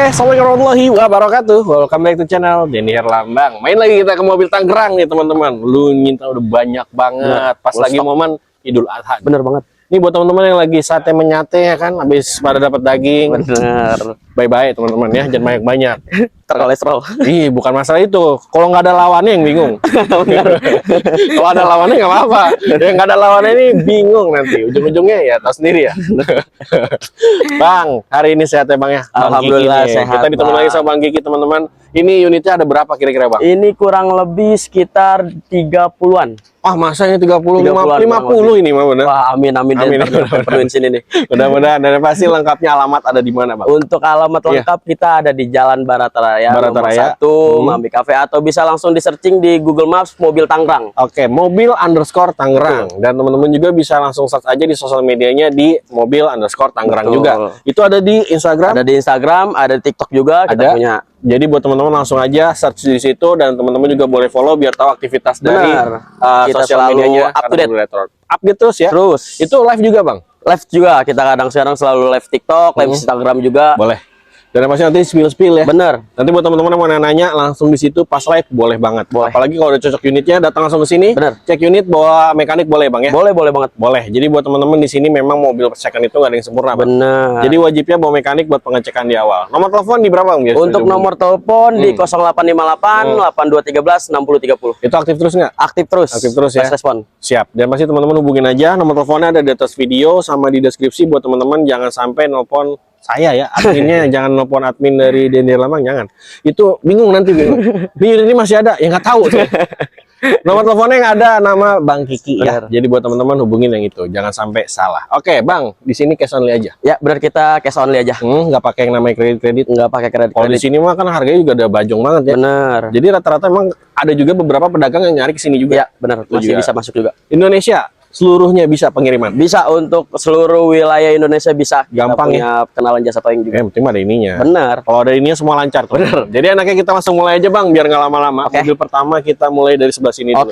Assalamualaikum warahmatullahi wabarakatuh. Welcome back to channel Denny Herlambang. Main lagi kita ke mobil Tangerang nih teman-teman. Lu nyinta udah banyak banget. Pas lagi momen Idul Adha. Bener banget. Ini buat teman-teman yang lagi sate menyate ya kan, habis pada dapat daging. Bener. Bye-bye teman-teman ya, jangan banyak-banyak. Terkolesterol. Ih, bukan masalah itu. Kalau nggak ada lawannya yang bingung. Kalau ada lawannya nggak apa-apa. Yang nggak ada lawannya ini bingung nanti. Ujung-ujungnya ya tahu sendiri ya. Bang, hari ini sehat ya Bang ya? Bang Alhamdulillah Kiki sehat. Kita ditemani lagi sama Bang Kiki teman-teman. Ini unitnya ada berapa kira-kira Bang? Ini kurang lebih sekitar 30-an. Ah, masa ini 30, 50 ini mah bener. Wah, amin. Amin. Perluin sini nih. Mudah-mudahan. Dan pasti lengkapnya alamat ada di mana Bang? Untuk alamat lengkap kita ada di Jalan Barataraya, Barataraya. nomor 1, Mambi Cafe, atau bisa langsung di searching di Google Maps mobil Tangerang. Oke, mobil_Tangerang. Dan teman-teman juga bisa langsung search aja di sosial medianya di mobil_Tangerang juga. Itu ada di Instagram. Ada di Instagram, ada di TikTok juga kita punya. Jadi buat teman-teman langsung aja search di situ, dan teman-teman juga boleh follow biar tahu aktivitas dari Kita sosial selalu medianya. up to date. Update terus ya. Terus. Itu live juga Bang. Live juga, kita kadang sekarang selalu live TikTok, live Instagram juga. Boleh. Dan pasti nanti spill ya. Bener. Nanti buat teman-teman yang mau nanya langsung di situ pas live boleh banget. Boleh. Apalagi kalau udah cocok unitnya datang langsung ke sini. Bener. Cek unit bawa mekanik boleh Bang ya. Boleh banget. Boleh. Jadi buat teman-teman di sini memang mobil second itu nggak ada yang sempurna Bang. Bener. Jadi wajibnya bawa mekanik buat pengecekan di awal. Nomor telepon di berapa Bang? Untuk nomor telepon di 0858 8213 6030. Itu aktif terus nggak? Aktif terus. Aktif terus ya. Fast respon. Siap. Dan pasti teman-teman hubungin aja. Nomor teleponnya ada di atas video sama di deskripsi. Buat teman-teman jangan sampai nelpon saya ya, adminnya. Jangan nelpon admin dari Denny Herlambang, jangan. Itu bingung nanti. Ini masih ada yang nggak tahu. Nomor teleponnya yang ada nama Bang Kiki ya. Jadi buat teman-teman hubungin yang itu, jangan sampai salah. Oke Bang, di sini cash only aja. Ya, benar, kita cash only aja. Nggak pakai yang namanya kredit. Nggak pakai kredit. Kalau di sini mah kan harganya juga udah bajong banget ya. Bener. Jadi rata-rata emang ada juga beberapa pedagang yang nyari ke sini juga. Ya, benar. Masih bisa masuk juga. Indonesia seluruhnya bisa pengiriman. Bisa untuk seluruh wilayah Indonesia bisa. Gampang ya. Kenalan jasa towing juga. Yang penting ada ininya. Bener. Kalau ada ininya semua lancar. Bener. Jadi enaknya kita langsung mulai aja Bang, biar nggak lama-lama. Mobil pertama kita mulai dari sebelah sini dulu.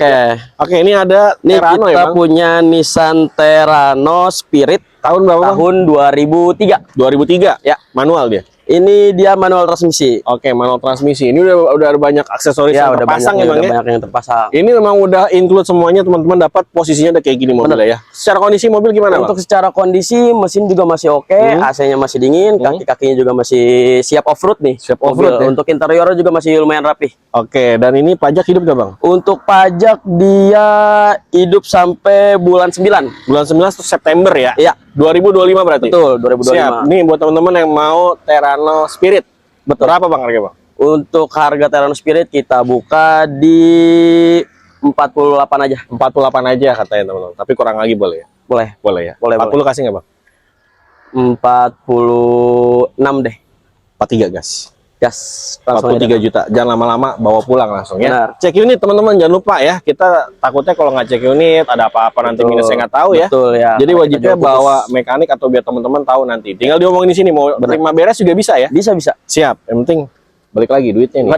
Oke, ini ada Terano ya Bang? Kita punya Nissan Terano Spirit. Tahun berapa Bang? Tahun 2003. 2003? Ya. Manual dia? Ini dia manual transmisi. Oke, manual transmisi. Ini udah ada banyak aksesoris yang terpasang ya Bang ya? Banyak yang terpasang. Ini memang udah include semuanya teman-teman, dapat posisinya udah kayak gini mobilnya ya. Secara kondisi mobil gimana Bang? Untuk secara kondisi mesin juga masih oke, AC-nya masih dingin, kaki-kakinya juga masih siap off-road nih. Siap off-road ya? Untuk interiornya juga masih lumayan rapi. Oke, dan ini pajak hidup gak Bang? Untuk pajak dia hidup sampai bulan 9. Bulan 9 September ya? Iya. 2025 berarti? Betul, 2025. Siap. Nih buat teman-teman yang mau Terano Spirit. Betul. Berapa Bang harga Bang? Untuk harga Terano Spirit kita buka di 48 aja. 48 aja katanya teman-teman. Tapi kurang lagi boleh ya? Boleh. Boleh ya? Boleh. 40 kasih nggak Bang? 46 deh. 43 gas. Gas. 43 juta. Jangan lama-lama, bawa pulang langsung ya. Benar. Cek unit teman-teman, jangan lupa ya. Kita takutnya kalau nggak cek unit ada apa-apa nanti minusnya nggak tahu ya. Betul ya. Jadi wajibnya bawa mekanik atau biar teman-teman tahu nanti. Tinggal diomongin di sini mau terima beres juga bisa ya. Bisa. Siap. Yang penting balik lagi duitnya nih.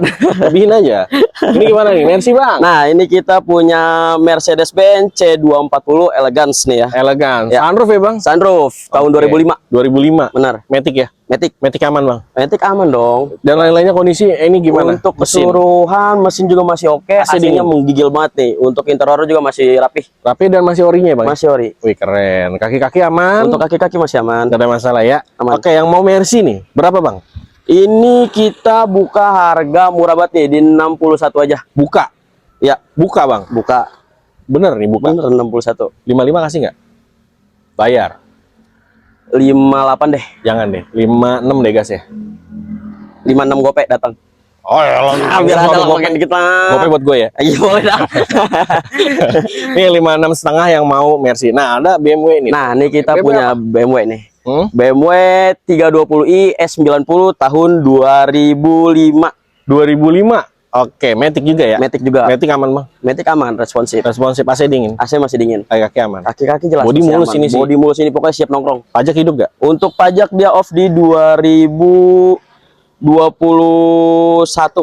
Lebihin aja. Ini gimana nih? Mercy Bang. Nah, ini kita punya Mercedes-Benz C240 Elegance nih ya. Elegan. Ya. Sunroof ya Bang? Sunroof tahun 2005. 2005. Benar. Matic ya? Matic aman Bang. Matic aman dong. Dan lain-lainnya kondisi ini gimana? Untuk keseluruhan mesin juga masih oke. AC-nya menggigil banget nih. Untuk interior juga masih rapi. Rapi dan masih orinya Bang? Masih ori. Wih keren. Kaki-kaki aman? Untuk kaki-kaki masih aman. Gak ada masalah ya? Aman. Oke, yang mau Mercy nih berapa Bang? Ini kita buka harga murah banget nih di 61 aja. Buka? Ya. Buka Bang? Buka. Bener nih buka? Bener 61. 55 kasih nggak? Bayar? 58 deh. Jangan deh, 56 deh gas ya? 56 gope datang. Oh ya, Biar ada lah makin dikit lah. Gope buat gue ya? Iya boleh dah. Ini 56 setengah yang mau Mercy. Nah ada BMW ini. Nah ini kita BMW punya apa? BMW nih. BMW 320i S90 tahun 2005. 2005. Oke, Matic juga ya? Matic juga. Matic aman Bang? Matic aman, responsif. Responsif, AC dingin? AC masih dingin. Kaki-kaki aman? Kaki-kaki jelas. Bodi mulus ini sih? Bodi mulus ini pokoknya siap nongkrong. Pajak hidup gak? Untuk pajak dia off di 2021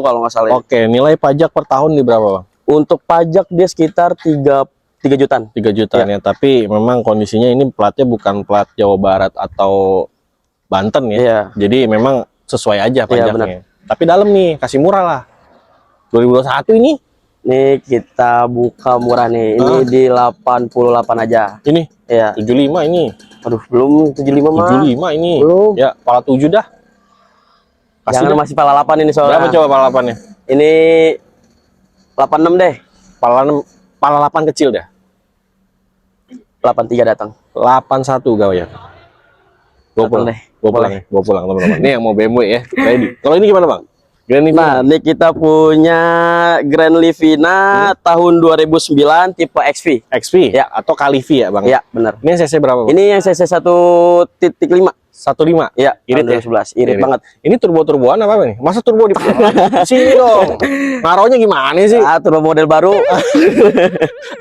kalau nggak salah. Oke, nilai pajak per tahun di berapa Bang? Untuk pajak dia sekitar 3 jutaan. 3 jutaan ya. Tapi memang kondisinya ini platnya bukan plat Jawa Barat atau Banten ya. Iya. Jadi memang sesuai aja Iya, pajaknya. Tapi dalam nih, kasih murah lah. 2021 ini. Nih kita buka murah nih. Ini di 88 aja. Ini Ya. 75 ini. Aduh, belum 75 mah. 75 ini. Belum. Ya, pala 7 dah. Kasih Jangan dah. masih pala 8 ini soalnya. Berapa coba pala 8-nya? Ini 86 deh. Pala 8 kecil dah. 83 datang. 81 gawe ya. Gua Datang pulang. deh. Gua pulang Boleh. ya. Gua pulang teman-teman. Ini yang mau BMW ya. Ready. Kalau ini gimana, Bang? Grand Livina. Nah, ini kita punya Grand Livina tahun 2009 tipe XV. XV Ya. atau Kalivi ya, Bang? Ya, benar. Ini CC berapa, Bang? Ini yang CC 1.5. 15. Ya, Irit tahun ya? 2011. Irit banget. Ini turbo-turboan apa nih? Masa turbo di sini dong? Ngaruhnya gimana sih? Ah, turbo model baru.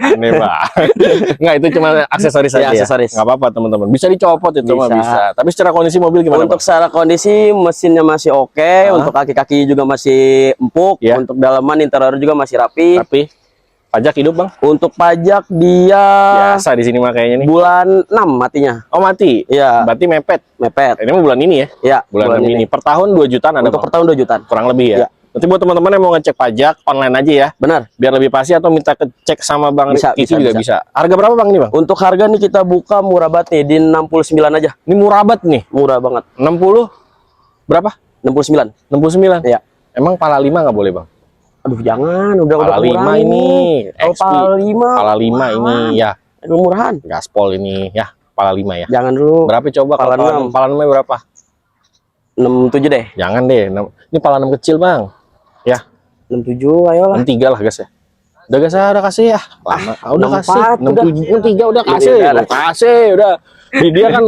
Aneh banget. Enggak, itu cuma aksesoris Ya, aja. aksesoris. Enggak apa-apa, teman-teman. Bisa dicopot itu mah Bisa. bisa. Tapi secara kondisi mobil gimana, Untuk Bang? secara kondisi mesinnya masih oke, untuk kaki-kaki juga masih empuk, Ya. untuk dalaman interior juga masih rapi. Tapi pajak hidup, Bang? Untuk pajak dia Biasa di sini mah kayaknya nih. bulan 6 matinya. Oh, mati. Iya, Berarti mepet. mepet. Ini mah bulan ini ya. Ya, Bulan ini. Per tahun 2 jutaan ada, Untuk Bang? per tahun 2 jutaan. Kurang lebih ya. Ya. Nanti buat teman-teman yang mau ngecek pajak online aja ya. Benar. Biar lebih pasti atau minta cek sama Bang Bisa, Kiki juga bisa. Harga berapa, Bang, ini, Bang? Untuk harga nih kita buka murah banget nih di 69 aja. Ini murah banget nih. Murah banget. 60 berapa? 69. 69. Iya. Emang pala 5 nggak boleh, Bang? Aduh, jangan, udah Pala 5 kekurangan ini. Kalau XP. pala 5. Pala 5 ini ya. Aduh, murahan. Gaspol ini ya. Pala 5 ya. Jangan dulu. Berapa coba Pala kalau 6. pala 6 berapa? 67 deh. Jangan deh. Ini pala 6 kecil, Bang. Ya. 67 ayolah. 63 lah, gas ya. Udah gas ya, udah kasih ya. Lama. Udah 64 kasih. udah. 63 udah kasih. Udah. Udah kasih, udah. Dia kan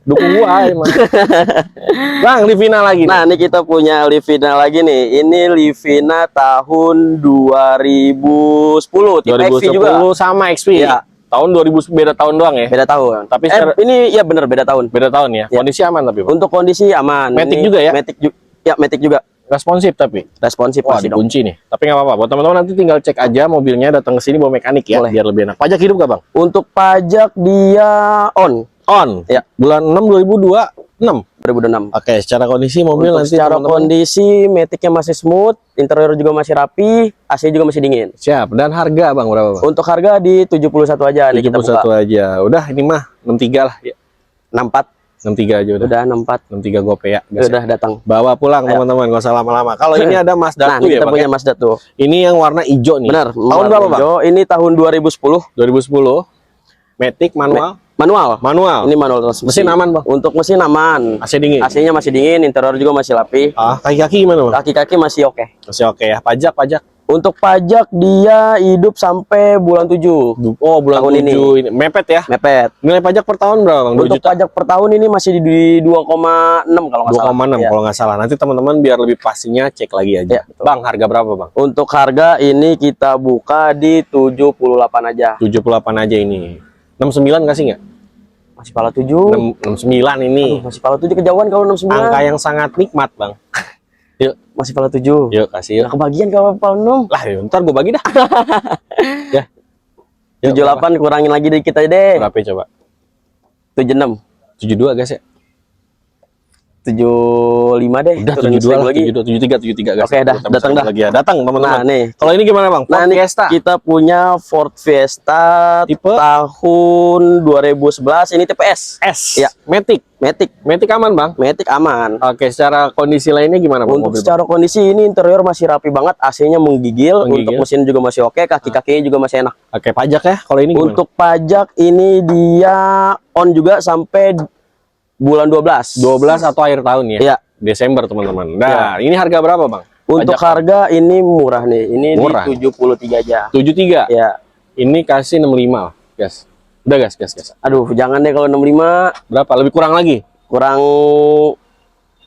dukung gua emang. Bang, Livina lagi. Nah, ini kita punya Livina lagi nih. Ini Livina tahun 2010, tipe XV 2010 juga. sama XV. Iya. Tahun 2000 beda tahun doang ya. Beda tahun. Tapi secara- ini ya bener beda tahun. Beda tahun ya. Iya. Kondisi aman tapi, Bang. Untuk kondisi aman. Matic Ini juga ya? Matic juga. Responsif tapi. Responsif Wah, masih dong. dikunci nih. Tapi nggak apa-apa. Buat teman-teman nanti tinggal cek aja mobilnya, datang ke sini bawa mekanik ya, Boleh. biar lebih enak. Pajak hidup gak, Bang? Untuk pajak dia on On. Ya. Bulan 6 2026. 2026. Oke, secara kondisi mobil Untuk nanti secara teman-teman kondisi Maticnya masih smooth, interior juga masih rapi, AC juga masih dingin. siap. Dan harga, Bang, berapa, Bang? Untuk harga di 71 aja nih kita buka. 71 aja. Udah, ini mah 63 lah ya. 64 63 aja udah. udah 64 63 gope ya. Gas ya. udah datang. Bawa pulang Ayo. teman-teman, gak usah lama-lama. Kalau ini ada Mazda Nah, 2 ini ya, kita Bang. punya Ya? Mazda tuh. Ini yang warna hijau nih. Benar. Tahun berapa, Bang? hijau. Ini tahun 2010. 2010. Matic manual. Manual. Manual. Ini manual transmisi. Mesin aman, Bang. Untuk mesin aman. AC dingin. AC-nya masih dingin, interior juga masih rapi. Ah, kaki-kaki gimana, Bang? Kaki-kaki masih oke. Masih oke ya. Pajak. Untuk pajak dia hidup sampai bulan 7. Oh, bulan Tahun 7 ini. Mepet ya. Mepet. Nilai pajak per tahun berapa, Bang? 2 Untuk juta. pajak per tahun ini masih di 2,6 kalau nggak salah. 2,6 Ya. kalau nggak salah. Nanti teman-teman biar lebih pastinya cek lagi aja. Ya, betul. Bang, harga berapa, Bang? Untuk harga ini kita buka di 78 aja. 78 aja ini. 69 nggak sih nggak? Masih pala 7. 69 ini. Masih pala 7 kejauhan kalau 69. Angka yang sangat nikmat, Bang. Yuk, Masih pala 7. yuk kasih yuk. Nggak kebagian kalau pala 6. Lah, yuk, ntar gue bagi dah. Ya. Yuk, 78 kurangin lagi dikit aja deh. berapa coba? 76. 72 guys ya. 75 deh. Udah Turunin 72 lah, lagi. 73 guys. Oke, dah, datang dah. Lagi ya. Datang teman-teman. Nah, nih. Kalau ini gimana, Bang? Nah, Ford ini Fiesta. kita punya Ford Fiesta Tipe? tahun 2011. Ini tipe S. S. Ya. Matic. Matic Aman, Bang. Matic aman. Oke, secara kondisi lainnya gimana, Bang? Untuk mobil, secara kondisi ini interior masih rapi banget, AC-nya menggigil. Menggigil. Untuk mesin juga masih oke, kaki-kakinya juga masih enak. Bang? Oke, pajak ya. Kalau ini gimana? Untuk pajak ini dia on juga sampai bulan 12. 12 atau akhir tahun ya? Iya. Desember, teman-teman. Nah, ini harga berapa, Bang? Untuk Pajak harga ini murah nih. Ini Murah. di 73 aja. 73. Ya. Ini kasih 65, gas. Udah gas. Aduh, jangan deh kalau 65, Berapa? Lebih kurang lagi? kurang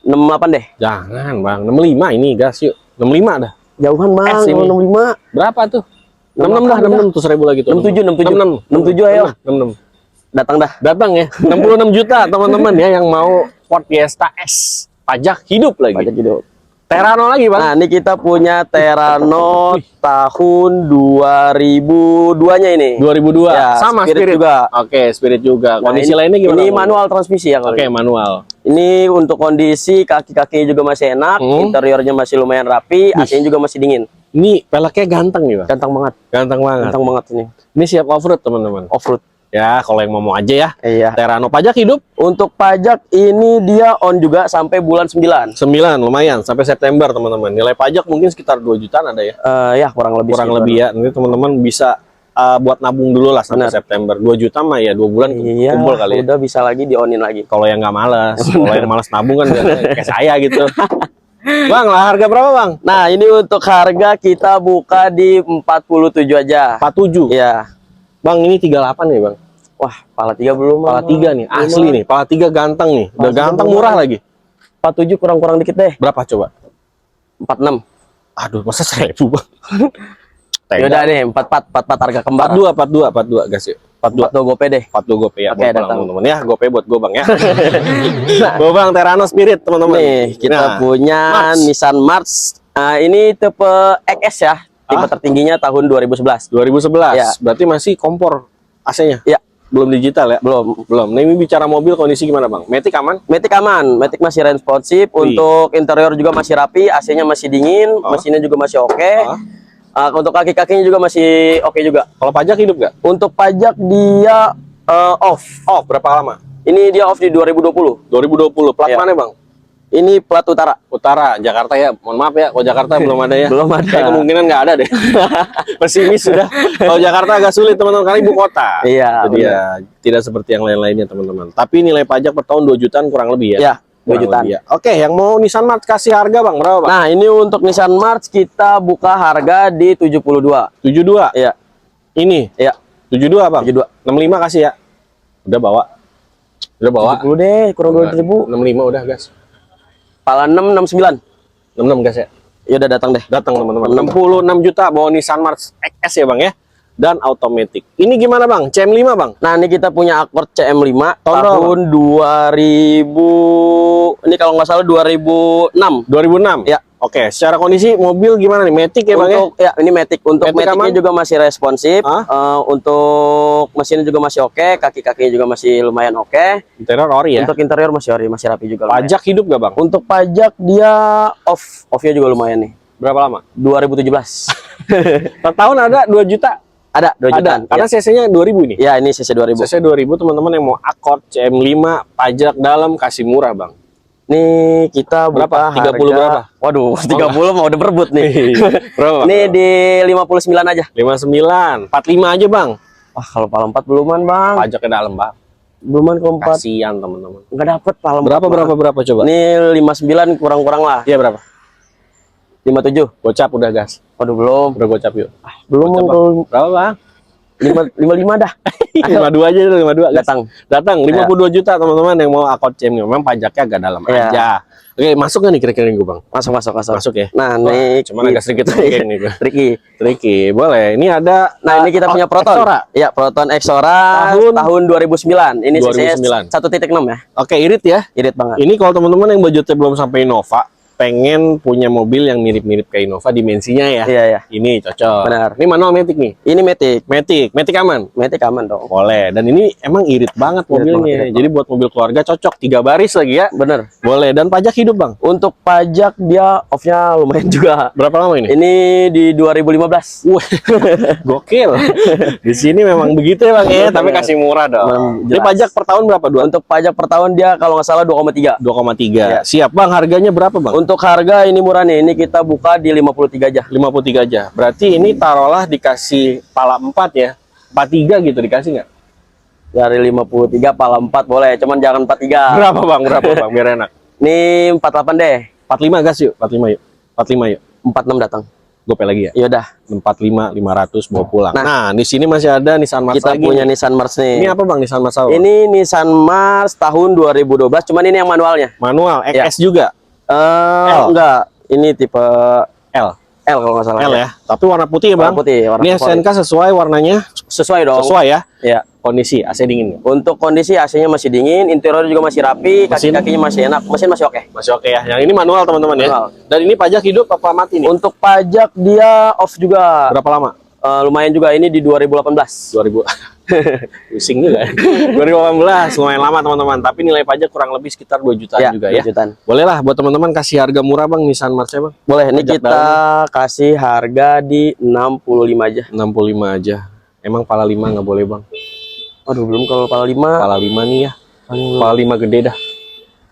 68 deh. Jangan, Bang. 65 ini gas yuk. 65 dah. Jauhan, Bang. S ini. Kalau 65. Berapa tuh? 66 66 dah, 66 tuh 1000 lagi tuh. 67. 67 ayo. 66. Datang dah. Datang ya. 66 juta teman-teman ya yang mau Ford Fiesta S. Pajak hidup lagi. Pajak hidup. Terano lagi, Bang. Nah, ini kita punya Terano tahun 2002-nya ini. 2002. Ya, Sama Spirit Spirit juga. Oke, Spirit juga. Nah, Kondisi lainnya gimana? Ini Bang? manual transmisi ya kalau Oke, ini. manual. Ini untuk kondisi kaki-kakinya juga masih enak, interiornya masih lumayan rapi, AC-nya juga masih dingin. Ini peleknya ganteng nih bang. Ganteng banget. Ganteng banget. Ganteng banget ini. Ini siap off-road teman-teman. Off-road. Ya kalau yang mau aja ya. Iya. Terano pajak hidup. Untuk pajak ini dia on juga sampai bulan 9. 9 lumayan sampai September teman-teman. Nilai pajak mungkin sekitar 2 jutaan ada ya. Ya kurang lebih. Kurang lebih ya. Nanti teman-teman bisa buat nabung dulu lah sampai September. 2 juta mah ya 2 bulan kumpul kali ya. Udah bisa lagi di-onin lagi. Kalau yang nggak malas, kalau yang malas nabung kan kayak saya gitu. Bang, lah harga berapa bang? Nah ini untuk harga kita buka di 47 aja. 47. Iya. Bang ini 38 nih bang. Wah, pala 3 belum. Pala 3 nih, asli nih. Pala 3 ganteng nih. Udah ganteng murah lagi. 47 kurang-kurang dikit deh. Berapa coba? 46. Aduh, masa 1000 bang? Yaudah deh, 44 harga kembar. 42 gas yuk. 42 gope deh. 42 gope ya. Oke, datang teman-teman ya, gope buat gue bang ya. Bang Terano Spirit teman-teman. Nih, kita punya March. Nissan March. Nah, ini tipe XS ya. Tipe tertingginya tahun 2011. 2011. Ya. Berarti masih kompor AC-nya. Ya, Belum digital ya? belum. Belum. Nah, ini bicara mobil kondisi gimana bang? Matic aman? Matic aman, Matic masih responsif. Untuk interior juga masih rapi, AC-nya masih dingin, mesinnya juga masih oke. Untuk kaki-kakinya juga masih oke juga. Kalau pajak hidup nggak? Untuk pajak dia off. Off berapa lama? Ini dia off di 2020. 2020. Plat Ya. mana bang? Ini plat utara. Utara, Jakarta ya. Mohon maaf ya, kalau Jakarta belum ada ya. Belum ada. Kayak kemungkinan nggak ada deh. Pesimis sudah. Kalau Jakarta agak sulit teman-teman, karena ibu kota. Iya. Jadi ya tidak seperti yang lain-lainnya teman-teman. Tapi nilai pajak per tahun 2 jutaan kurang lebih ya. Ya, 2 Kurang jutaan. lebih ya. Oke, yang mau Nissan March kasih harga bang berapa bang? Nah, ini untuk Nissan March kita buka harga di 72. 72. Iya. Ini. Iya. 72 bang. 72. 65 kasih ya. Udah bawa. Udah bawa. 70 deh, kurang 2.000. 65 udah gas. Pala 6, 69. 66 gas ya. Ya udah datang deh. Datang teman-teman. 66 juta bawa Nissan March XS ya bang ya. Dan automatic. Ini gimana bang? CM5 bang? Nah, ini kita punya Accord CM5 Tahun tahun 2000. Ini kalau nggak salah 2006. 2006? Ya. Oke, secara kondisi mobil gimana nih? Matic ya bang ya? Untuk ini Matic. Untuk Matic Matic-nya aman? juga masih responsif. Untuk mesinnya juga masih oke, kaki-kakinya juga masih lumayan oke. Interior ori ya? Untuk interior masih ori, masih rapi juga. Lumayan. Pajak hidup gak bang? Untuk pajak dia off-nya juga lumayan nih. Berapa lama? 2017. Per tahun ada 2 juta? Ada 2 jutaan. Karena CC-nya 2000 nih? Ya, ini CC 2000. CC 2000 teman-teman yang mau Accord CM5 pajak dalam kasih murah bang. Nih kita Berapa? buka 30 berapa? Waduh, 30 mau udah berebut nih. Berapa bang? Ini di 59 aja. 59, 45 aja bang. Wah, kalau pala 4 beluman, Bang. Pajaknya dalam bang. Beluman ke 4. Kasian teman-teman. Enggak dapet pala 4. Berapa coba? Ini 59 kurang-kurang lah. Iya berapa? 57. Gocap udah gas. Waduh, belum. Udah gocap yuk. Belum Gocap, kalau Bang. Berapa bang? 55 dah. 52 aja dulu, 52 gas. Datang 52 juta teman-teman yang mau Accord CM5. Memang pajaknya agak dalam aja. Oke, masuk gak nih kira-kira gue bang? Masuk. Masuk ya. Nah, nih cuman agak sedikit geng nih gue. Tricky, boleh. Ini ada. Nah, ini kita punya Proton. Exora. Iya, Proton Exora tahun 2009. Ini 2009. 1.6 ya. Oke, irit ya. Irit banget. Ini kalau teman-teman yang budgetnya belum sampai Innova, pengen punya mobil yang mirip-mirip kayak Innova dimensinya ya. Iya. Ini cocok. Benar. Ini manual matic nih. Ini Matic. Matic aman. Matic aman dong. Boleh. Dan ini emang irit banget mobilnya. banget. Jadi buat mobil keluarga cocok. 3 baris lagi ya. Bener. Boleh. Dan pajak hidup bang. Untuk pajak dia off-nya lumayan juga. Berapa lama ini? Ini di 2015. Wah, gokil. Di sini memang begitu ya bang ya. Tapi kasih murah dong. Ini pajak per tahun berapa? Untuk pajak per tahun dia kalau nggak salah 2,3. 2,3. Siap bang. Harganya berapa bang? Untuk harga ini murah nih. Ini kita buka di 53 aja. 53 aja. Berarti ini taruhlah dikasih pala 4 ya. 43 gitu dikasih nggak? Dari 53 pala 4 boleh, cuman jangan 43. Berapa bang? Biar enak. Ini 48 deh. 45 gas yuk. 45 yuk. 45 yuk. 46 datang. Gope lagi ya. Yaudah. 45 500 bawa pulang. Nah, di sini masih ada Nissan March Kita lagi. punya Nissan March nih. Ini apa bang Nissan March? Ini Nissan March tahun 2012, cuman ini yang manualnya. Manual, XS juga. Enggak. Ini tipe L kalau nggak salah. L ya. Tapi warna putih ya bang. Warna putih. Ini SNK sesuai warnanya. Sesuai dong. Sesuai ya. Ya. Kondisi AC dingin. Untuk kondisi AC-nya masih dingin, interior juga masih rapi, kaki-kakinya masih enak, mesin masih oke. Masih oke ya. Yang ini manual teman-teman ya. Manual. Dan ini pajak hidup apa mati nih? Untuk pajak dia off juga. Berapa lama? lumayan juga, ini di 2018. 2000 pusing juga. 2018 lumayan lama teman-teman, tapi nilai pajak kurang lebih sekitar 2 jutaan juga 2 ya. jutaan. Boleh lah buat teman-teman kasih harga murah Bang Nissan March Bang. Boleh, ini Pajak kita kasih harga di 65 aja. 65 aja. Emang pala 5 nggak boleh Bang? Aduh, belum. Kalau kepala 5 Pala 5 nih ya. Pala 5 gede dah.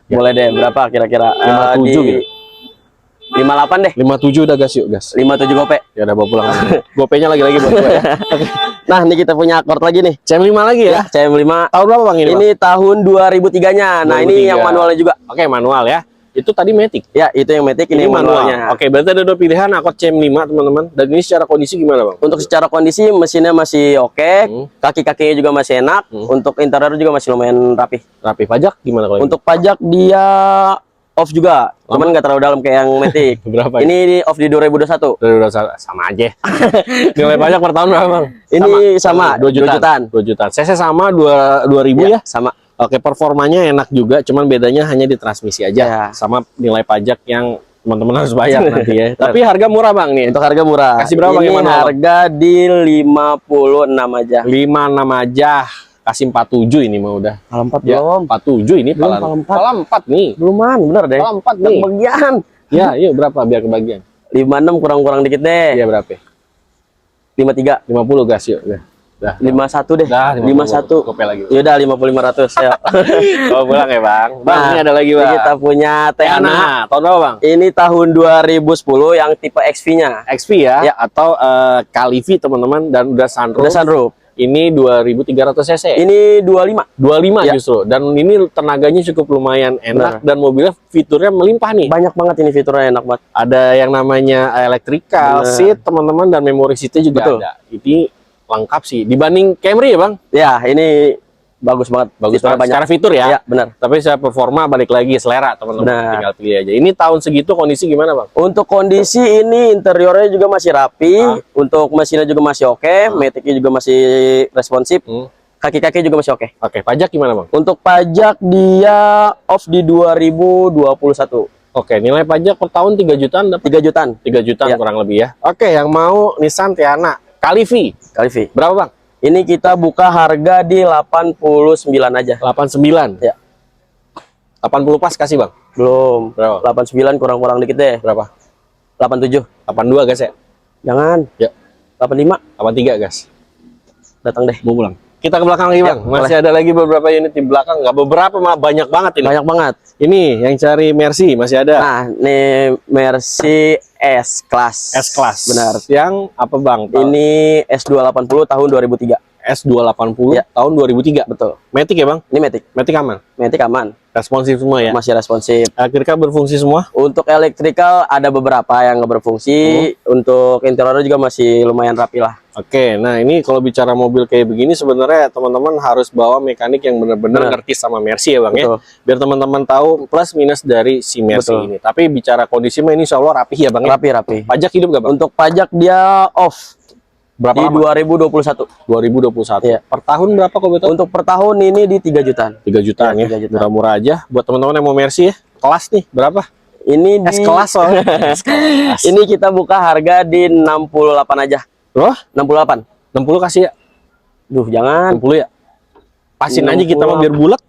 boleh deh. Berapa kira-kira? 57 gitu. 58 deh. 57 udah gas yuk gas. 57 gope. Ya udah bawa pulang. Gopenya lagi-lagi buat gue ya. Nah, ini kita punya Accord lagi nih. CM5 lagi ya. Ya, CM5. Tahun berapa Bang ini? Ini tahun 2003-nya. Nah, ini 2003. yang manualnya juga. Oke, manual ya. Itu tadi Matic. Ya, itu yang Matic, ini yang manualnya. Oke, berarti ada 2 pilihan Accord CM5 teman-teman. Dan ini secara kondisi gimana Bang? Untuk secara kondisi mesinnya masih oke, kaki-kakinya juga masih enak, untuk interior juga masih lumayan rapi. Rapi. Pajak gimana kalau Untuk pajak dia off juga, cuman nggak terlalu dalam kayak yang Matic. Berapa? Ini off di 2021. Udah sama aja. Nilai pajak per tahun berapa Bang? Ini sama 2 jutaan. 2 jutaan. CC sama 2000 ya? Sama. Oke, performanya enak juga, cuman bedanya hanya di transmisi aja. Ya. Sama nilai pajak yang teman-teman harus bayar nanti ya. Tapi harga murah Bang nih. Untuk harga murah. Kasih berapa Bang Ini yang manual? harga di 56 aja. 56 aja. Kasih 47 ini mah udah. Pala 4 Ya, belum. 47 ini Belum, pala pala 4 nih. Beluman, bener deh. Pala 4 nih. Kebagian. Ya, yuk berapa biar kebagian? 56 kurang-kurang dikit deh. Iya berapa? 53. 50 gas yuk. Dah. 51 deh. Dah, 51. Kopi lagi. Yaudah 5500 ya. Oh, pulang ya, Bang. Bang, Nah, ini ada lagi, Bang. Kita punya Teana. Teana. Tahun berapa, Bang? Ini tahun 2010 yang tipe XV-nya. XP ya, Ya. atau Kalivi teman-teman, dan udah sunroof. Udah sunroof. Ini 2300 cc. Ini 25. 25 Ya. justru. Dan ini tenaganya cukup lumayan enak dan mobilnya fiturnya melimpah nih. Banyak banget ini fiturnya, enak banget. Ada yang namanya electrical Bener. seat teman-teman, dan memori seatnya juga Betul. ada. Ini lengkap sih dibanding Camry ya, Bang. Ya, ini bagus banget. Bagus Fiturnya banget secara fitur ya. Ya, benar. Tapi secara performa balik lagi selera teman-teman. Benar. Tinggal pilih aja. Ini tahun segitu kondisi gimana, Bang? Untuk kondisi ini interiornya juga masih rapi, untuk mesinnya juga masih oke, Matic-nya juga masih responsif, kaki-kaki juga masih oke. Oke, pajak gimana, Bang? Untuk pajak dia off di 2021. Oke, nilai pajak per tahun 3 jutaan dapat 3 jutaan 3 jutaan Ya. kurang lebih ya. Oke, yang mau Nissan Teana Kalivi Kalivi. berapa, Bang? Ini kita buka harga di 89 aja. 89. Ya. 80 pas kasih, Bang. Belum. Berapa? 89 kurang-kurang dikit deh. Berapa? 87. 82 gas ya? Jangan. Ya. 85. 83 gas. Datang deh. Mau pulang. Kita ke belakang lagi, Ya, Bang. Masih ada lagi beberapa unit di belakang. Nggak beberapa, malah banyak banget ini. Banyak banget. Ini yang cari Mercy masih ada. Nah, nih Mercy S-Class. S-Class. Benar. Yang apa, Bang? Ini S280 tahun 2003. S280 Ya. tahun 2003. Betul. Matic ya, Bang? Ini Matic. Matic aman. Matic aman. Responsif semua ya. Masih responsif. Akhirnya berfungsi semua. Untuk elektrikal ada beberapa yang nggak berfungsi. Untuk interior juga masih lumayan rapi lah. Oke, nah ini kalau bicara mobil kayak begini sebenarnya teman-teman harus bawa mekanik yang benar-benar Benar. ngerti sama Mercy ya, Bang Betul. ya. Biar teman-teman tahu plus minus dari si Mercy Betul. ini. Tapi bicara kondisi mah ini insya Allah rapih ya, Bang ya. Rapi-rapi. Pajak hidup gak, Bang? Untuk pajak dia off Berapa di lama? 2021. 2021. Iya. Per tahun berapa kok betul? Untuk per tahun ini di 3 jutaan. 3 jutaan Ya, ya. 3 jutaan. Murah-murah aja buat teman-teman yang mau Mercy ya. Kelas nih berapa? Ini di S-kelas soalnya. S-kelas. ini kita buka harga di 68 aja. Loh, 68. 60 kasih ya. Duh, jangan. 60 ya. Pasin aja kita mau 60. biar bulat.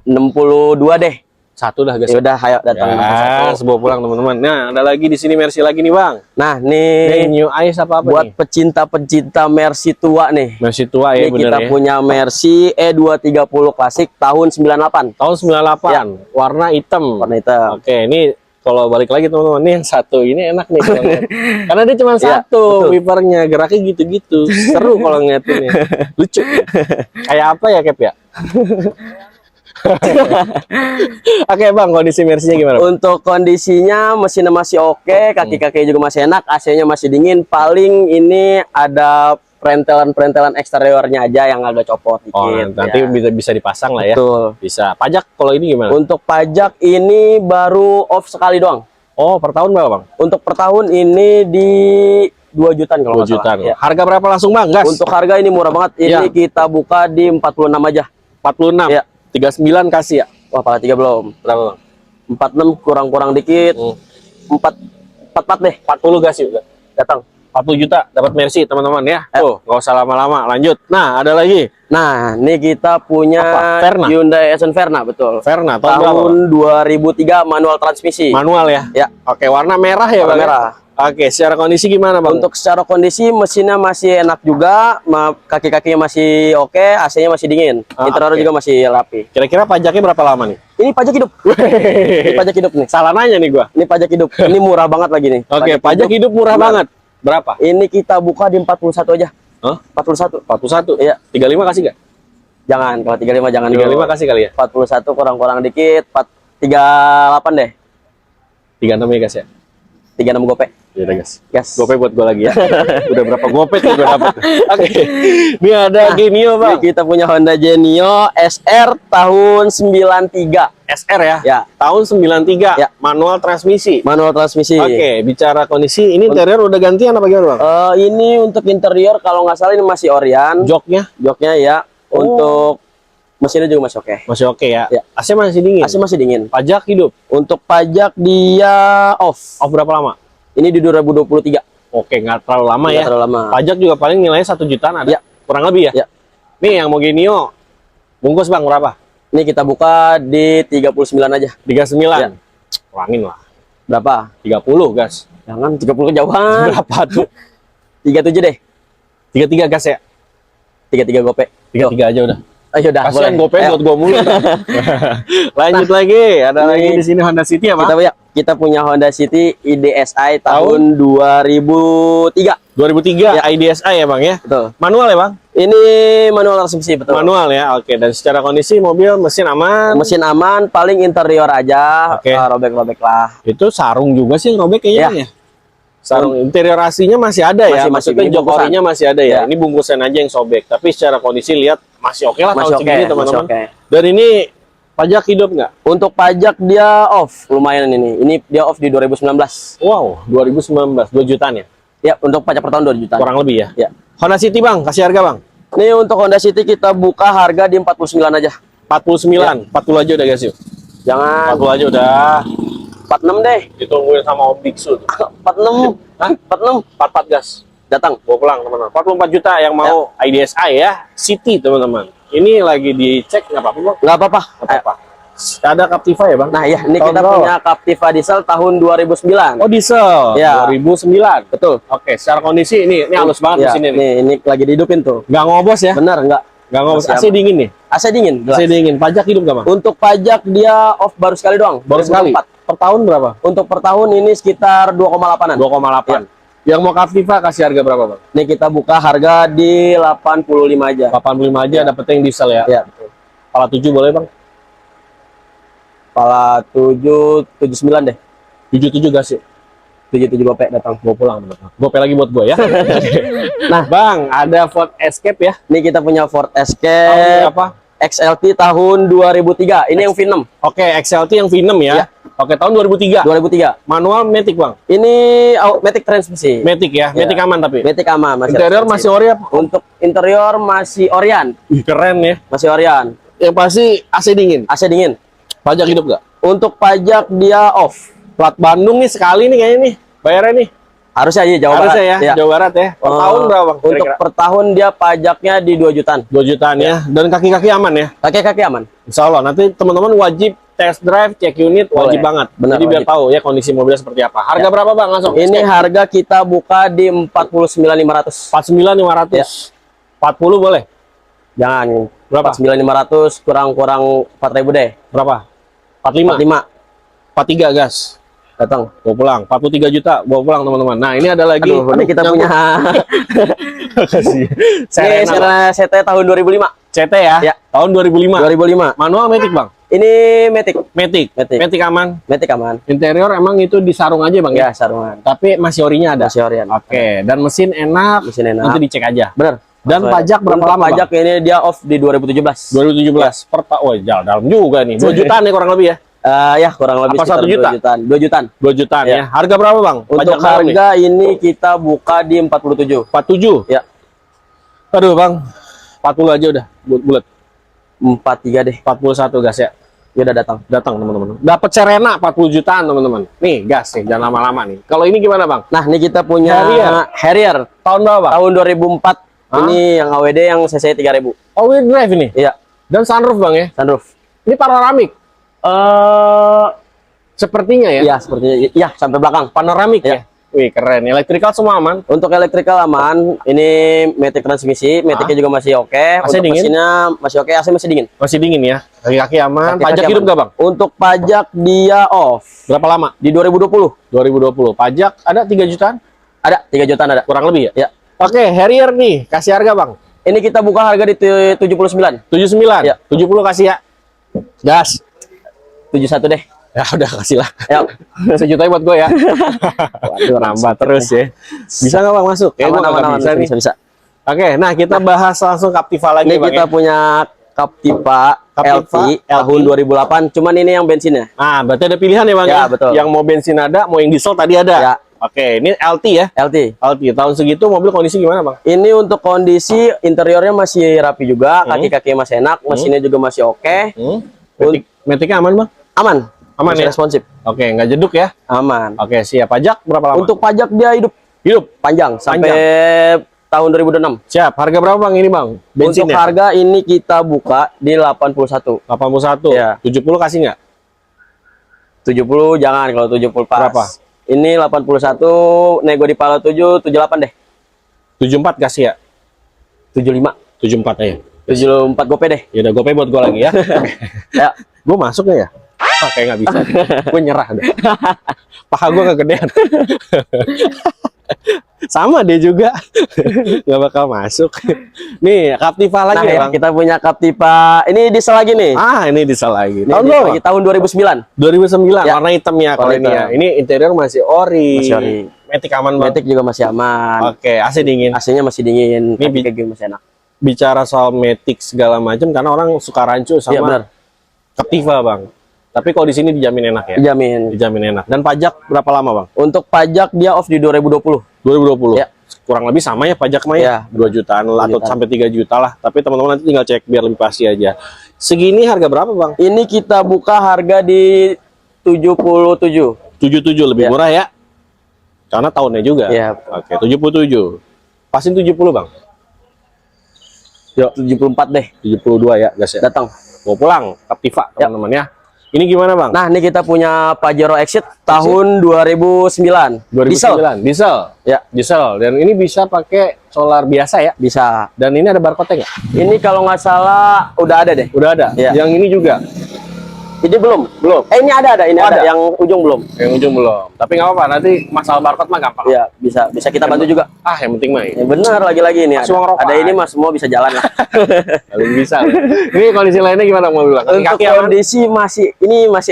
62 deh. Satu dah guys. Ya udah, ayo datang. Ya, sebuah pulang teman-teman. Nah, ada lagi di sini Mercy lagi nih, Bang. Nah, Ini nih New Ice apa buat nih? pecinta-pecinta Mercy tua nih. Mercy tua ya, Ini bener kita ya. punya Mercy E230 klasik tahun 98. Tahun 98, warna hitam. Ya. Warna hitam. Oke, ini kalau balik lagi teman-teman, nih yang satu ini enak nih kalau ngeliat. Karena dia cuma Ya, satu betul. wipernya, geraknya gitu-gitu. Seru kalau ngeliatinnya. Lucu. Kayak apa ya, Cap ya? Oke, Bang, kondisi Mercy-nya gimana, Bang? Untuk kondisinya mesinnya masih oke, kaki-kaki juga masih enak, AC-nya masih dingin. Paling ini ada perentelan-perentelan eksteriornya aja yang agak copot dikit. Oh, nanti ya. bisa dipasang lah ya. Betul. Bisa. Pajak kalau ini gimana? Untuk pajak ini baru off sekali doang. Oh, per tahun berapa, Bang? Untuk per tahun ini di 2 jutaan 2 kalau nggak jutaan. salah. Ya. Harga berapa langsung, Bang? Gas. Untuk harga ini murah banget. Ini Ya. kita buka di 46 aja. 46. Ya. 39 kasih ya. Wah, pala 3 belum. Berapa, Bang? 46 kurang-kurang dikit. 44 deh. 40 gas juga. Datang. 40 juta dapat Mercy teman-teman ya. Ya. Tuh, nggak usah lama-lama, lanjut. Nah, ada lagi. Nah, ini kita punya Apa? Verna? Hyundai Accent Verna, betul. Verna tahun berapa, Tahun Bang? 2003 manual transmisi. Manual ya? Ya. Oke, warna merah ya, Warna Bang? merah. Oke, secara kondisi gimana, Bang? Untuk secara kondisi mesinnya masih enak juga, kaki-kakinya masih oke, AC-nya masih dingin. Interior oke. juga masih rapi. Kira-kira pajaknya berapa lama nih? Ini pajak hidup. Ini pajak hidup nih. Salah nanya nih gua. Ini pajak hidup. Ini murah banget lagi nih. Oke, pajak hidup murah banget. Berapa? Ini kita buka di 41 aja. Hah? 41. 41? Iya. 35 kasih nggak? Jangan, kalau 35 jangan 35 dulu. kasih kali ya? 41 kurang-kurang dikit, 38 deh. 36 ya, guys ya? 36 gope. Ya udah, guys. Gas. Gope buat gua lagi ya. Udah berapa gope tuh gua dapat. Oke. Ini ada Genio, Bang. Ini kita punya Honda Genio SR tahun 93. SR ya? Ya. Tahun 93. Ya. Manual transmisi. Manual transmisi. Oke, bicara kondisi, ini interior udah gantian apa gimana, Bang? Ini untuk interior kalau nggak salah ini masih Orion. Joknya Joknya ya. Untuk mesinnya juga masih oke. masih oke ya? Ya. AC masih dingin? AC masih dingin. Pajak hidup? Untuk pajak dia off. Off berapa lama? Ini di 2023. Oke, nggak terlalu lama Nggak ya? terlalu lama. Pajak juga paling nilainya 1 jutaan ada? Ya. Kurang lebih ya? Ya. Nih yang mau Genio, bungkus Bang berapa? Ini kita buka di 39 aja. 39? Ya. Kurangin lah. Berapa? 30 gas. Jangan 30 kejauhan. Berapa tuh? 37 deh. 33 gas ya? 33 gope. 33 aja udah. Ayo dah, Kasian boleh. gope Ayo. buat gua mulu. Lanjut lagi, ada lagi ini di sini Honda City apa? Kita punya Honda City IDSi tahun 2003. 2003 Ya. IDSi ya Bang ya? Betul. Manual ya Bang? Ini manual transmisi, betul. Manual ya, oke. Dan secara kondisi mobil mesin aman. Mesin aman, paling interior aja. Oke. Robek-robek lah. Itu sarung juga sih yang robek kayaknya ya. Sarung interior AC-nya masih ada ya, Masih, maksudnya ini jok bungkusan. orinya masih ada ya. Ya. Ini bungkusan aja yang sobek, tapi secara kondisi lihat masih oke lah Masih tahun oke, segini masih teman-teman. oke. Dan ini pajak hidup nggak? Untuk pajak dia off, lumayan ini. Ini dia off di 2019. Wow, 2019 2 jutaan ya, Ya, untuk pajak per tahun 2 juta. kurang lebih ya. Ya. Honda City Bang, kasih harga Bang. Ini untuk Honda City kita buka harga di 49 aja. 49, 40 aja udah guys yuk. Jangan 40 aja udah. 46 deh. Ditungguin sama Om Biksu tuh. 46. Hah? 46 44 gas. datang. Bawa pulang teman-teman. 44 juta yang mau IDSi ya, City teman-teman. Ini lagi dicek nggak apa-apa Bang? Nggak apa-apa. Nggak apa-apa. Ada Captiva ya Bang? Nah, ya, ini Tahun kita berapa? punya Captiva diesel tahun 2009. Oh diesel, Ya. 2009. Betul. Oke, secara kondisi ini halus banget Ya, mesinnya nih. ini lagi dihidupin tuh. Nggak ngobos ya? Bener nggak? Nggak ngobos. Masih AC dingin nih. AC dingin. AC Jelas. dingin. Pajak hidup nggak Bang? Untuk pajak dia off baru sekali doang. Baru sekali. 2004. Per tahun berapa? Untuk per tahun ini sekitar 2,8an. 2,8. Yang mau Captiva kasih harga berapa Bang? Ini kita buka harga di 85 aja. 85 aja dapetnya yang diesel ya. Ya, betul. Kepala 7 boleh Bang? Kepala 79 deh. 77 gas yuk. 77 gope datang. Mau pulang teman-teman. Gope lagi buat gue ya. Nah Bang, ada Ford Escape ya. Ini kita punya Ford Tahun Escape berapa? XLT tahun 2003. Ini yang V6. Oke, XLT yang V6 ya. Ya. Oke, tahun 2003. 2003. Manual Matic Bang. Ini Matic transmisi. Matic ya. Ya. Matic aman tapi. Matic aman masih. Interior transmisi. masih ori apa? Untuk interior masih Orion. Ih, keren ya. Masih Orion. Yang pasti AC dingin. AC dingin. Pajak hidup nggak? Untuk pajak dia off. Plat Bandung nih sekali nih kayaknya nih. Bayarnya nih. Harusnya aja Jawa Harusnya Barat. ya. Jawa Barat ya. Per tahun berapa Bang? Untuk per tahun dia pajaknya di 2 jutaan. 2 jutaan ya. Dan kaki-kaki aman ya. Kaki-kaki aman. Insya Allah. Nanti teman-teman wajib test drive, cek unit, wajib Boleh. banget. Benar, Jadi biar wajib. tahu ya kondisi mobilnya seperti apa. Harga berapa Bang langsung? Ini harga kita buka di 49.500. 49.500. 40 boleh? Jangan. Berapa? 49.500 kurang 4.000 deh. Berapa? 45. 45 43 gas. datang. Bawa pulang. 43 juta bawa pulang teman-teman. Nah, ini ada lagi. Aduh, ini kita punya Kasih. ini Serena. Serena CT tahun 2005. CT ya? Ya. Tahun 2005. 2005. Manual Matic Bang? Ini Matic. Matic. Matic. Matic aman. Matic aman. Interior emang itu disarung aja Bang Ya, sarungan. Tapi masih orinya ada. Masih Orion. Oke, dan mesin enak. Mesin enak. Nanti dicek aja. Bener. Dan Masuk pajak Orion. berapa Untuk lama, pajak ini dia off di 2017. 2017. Oh, dalam juga nih. 2 jutaan nih kurang lebih ya. Ya, kurang lebih Apa, sekitar 1 juta? 2 jutaan. 2 jutaan. 2 jutaan ya. Ya. Harga berapa Bang? Untuk Pajak dalam nih. harga ini kita buka di 47. 47. Ya, Aduh Bang. 40 aja udah bulat. 43 deh. 41 gas ya. Ya udah datang. Datang teman-teman. Dapat Serena 40 jutaan teman-teman. Nih gas nih, jangan lama-lama nih. Kalau ini gimana bang? Nah, ini kita punya Harrier. Tahun berapa bang? Tahun 2004. Ini yang AWD yang CC 3000. All wheel drive ini? Iya. Dan sunroof bang ya? Sunroof. Ini panoramik? Sepertinya ya? Iya, sepertinya. Iya, sampai belakang. Panoramik Iya. ya? Wih keren, elektrikal semua aman? Untuk elektrikal aman, ini matic transmisi, maticnya juga masih oke. AC Untuk dingin? mesinnya masih oke, AC masih dingin. Masih dingin ya? Kaki-kaki aman, Kaki-kaki pajak aman. hidup gak bang? Untuk pajak dia off Berapa lama? di 2020. 2020. Pajak ada 3 jutaan? Ada 3 jutaan ada. Kurang lebih ya? Ya. Oke, Harrier nih, kasih harga bang? Ini kita buka harga di 79. 79? Ya. 70 kasih ya? Gas. 71 deh. Ya udah kasih lah. Ya. Sejuta buat gue ya. Waduh, nambah terus ya. Bisa nggak bang masuk? Ya, Aman, gua aman, nggak aman. bisa nih. Bisa. Oke, nah kita bahas langsung Captiva lagi Ini bang kita ya. punya Captiva LT tahun 2008. Cuman ini yang bensinnya. Ah, berarti ada pilihan ya bang Ya, betul. Yang mau bensin ada, mau yang diesel tadi ada. Ya. Oke, ini LT ya. LT. LT tahun segitu mobil kondisi gimana bang? Ini untuk kondisi interiornya masih rapi juga, kaki-kaki masih enak, mesinnya juga masih oke. Metiknya aman bang? Aman. Aman Masih ya? responsif. Oke, nggak jeduk ya? Aman. Oke, siap. Pajak berapa lama? Untuk pajak dia hidup. panjang sampai tahun 2006. Siap. Harga berapa bang ini bang? Untuk Bensinnya? harga ini kita buka di 81. 81. Ya. 70 kasih nggak? 70 jangan, kalau 70 pas. Berapa? Ini 81, nego di pala 7, 78 deh. 74 kasih ya? 75. 74 aja. 74 gope deh. Ya udah GoPay buat gue lagi ya. Ya. Gue masuk nggak ya? Ah, kayak nggak bisa. Gue nyerah deh. Paha gue kegedean. Sama dia juga. Nggak bakal masuk. Nih, Captiva lagi Nah, ya ya, bang? kita punya Captiva. Ini diesel lagi nih. Ah, ini diesel lagi. Ini Tahun diesel berapa? lagi, tahun 2009. 2009. Ya. Warna hitam ya kalau Warna ini ya. hitam. Ini interior masih ori. Masih ori. Matic aman bang? Matic juga masih aman. Oke, AC dingin. AC-nya masih dingin. Ini Kaki-kaki masih enak. Bicara soal Matic segala macam karena orang suka rancu Iya, sama benar. Captiva bang. Tapi kalau di sini dijamin enak ya? Dijamin. Dijamin enak. Dan pajak berapa lama bang? Untuk pajak dia off di 2020. 2020. Ya. Kurang lebih sama ya pajak mah ya? Ya. 2 jutaan lah, atau 2 jutaan. sampai 3 juta lah. Tapi teman-teman nanti tinggal cek biar lebih pasti aja. Segini harga berapa bang? Ini kita buka harga di 77. 77 lebih Ya. murah ya? Karena tahunnya juga. Ya. Oke, 77. Pasin 70 bang. Yuk, 74 deh. 72 ya, gas ya. Datang. Mau pulang, Captiva Ya. teman-teman ya. Ini gimana bang? Nah, ini kita punya Pajero Exit tahun 2009. 2009. Diesel. Ya, Diesel. Dan ini bisa pakai solar biasa ya? bisa. Dan ini ada barcode-nya nggak? Ini kalau nggak salah udah ada deh. Udah ada. Ya. Yang ini juga. Ini belum. Belum. Ini ada. Ini Oh, ada. ada. Yang ujung belum. Yang ujung belum. Tapi nggak apa-apa. Nanti masalah barcode mah gampang. Ya, bisa kita bantu juga. Ah, yang penting mah Ya, benar, lagi-lagi ini Masih uang rokok ada ini aja. mas, semua bisa jalan lah. Kalau bisa. Ini kondisi lainnya gimana mobil? Untuk Kaki aman? kondisi masih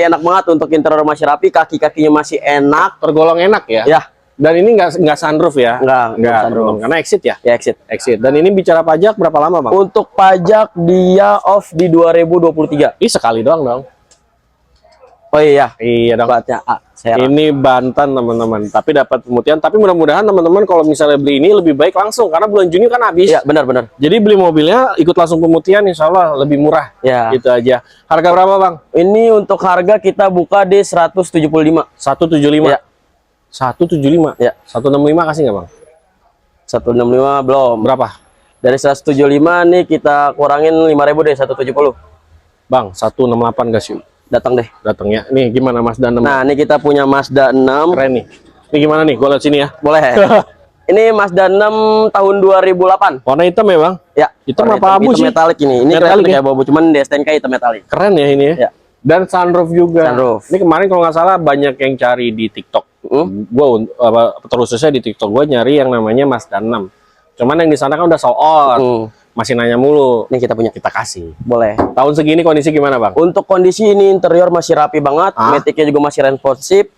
enak banget, untuk interior masih rapi, kaki-kakinya masih enak. Tergolong enak ya? Ya, Dan ini nggak sunroof ya? Nggak sunroof. teman-teman. Karena exit ya? ya exit. Exit. Dan ini bicara pajak berapa lama bang? Untuk pajak dia off di 2023. Ih, sekali doang dong. Oh iya, Iya dong. platnya A. Saya Ini Banten teman-teman. Tapi dapat pemutihan. Tapi mudah-mudahan teman-teman kalau misalnya beli ini lebih baik langsung. Karena bulan Juni kan habis. Iya, benar-benar. Jadi beli mobilnya ikut langsung pemutihan insya Allah lebih murah. Ya. Gitu aja. Harga berapa bang? Ini untuk harga kita buka di 175. 175. Ya. 175. Ya. 165 kasih nggak bang? 165 belum. Berapa? Dari 175 nih kita kurangin 5.000 deh, 170. Bang, 168 gas yuk. Datang deh. Datang ya. Nih gimana Mazda 6? Nah, ini kita punya Mazda 6. Keren nih. Ini gimana nih? Gue lihat sini ya. Boleh. Ini Mazda 6 tahun 2008. Warna hitam ya bang? Ya. Hitam warna apa abu hitam sih? metalik ini. Ini Metalik kelihatan ya? kayak abu, cuman di STNK hitam metalik. Keren ya ini ya. Ya. Dan sunroof juga. Sunroof. Ini kemarin kalau nggak salah banyak yang cari di TikTok. Gue terkhususnya di TikTok gue nyari yang namanya Mazda 6. Cuman yang di sana kan udah sold out. Masih nanya mulu. Ini kita punya. Kita kasih. Boleh. Tahun segini kondisi gimana bang? Untuk kondisi ini interior masih rapi banget, maticnya juga masih responsif.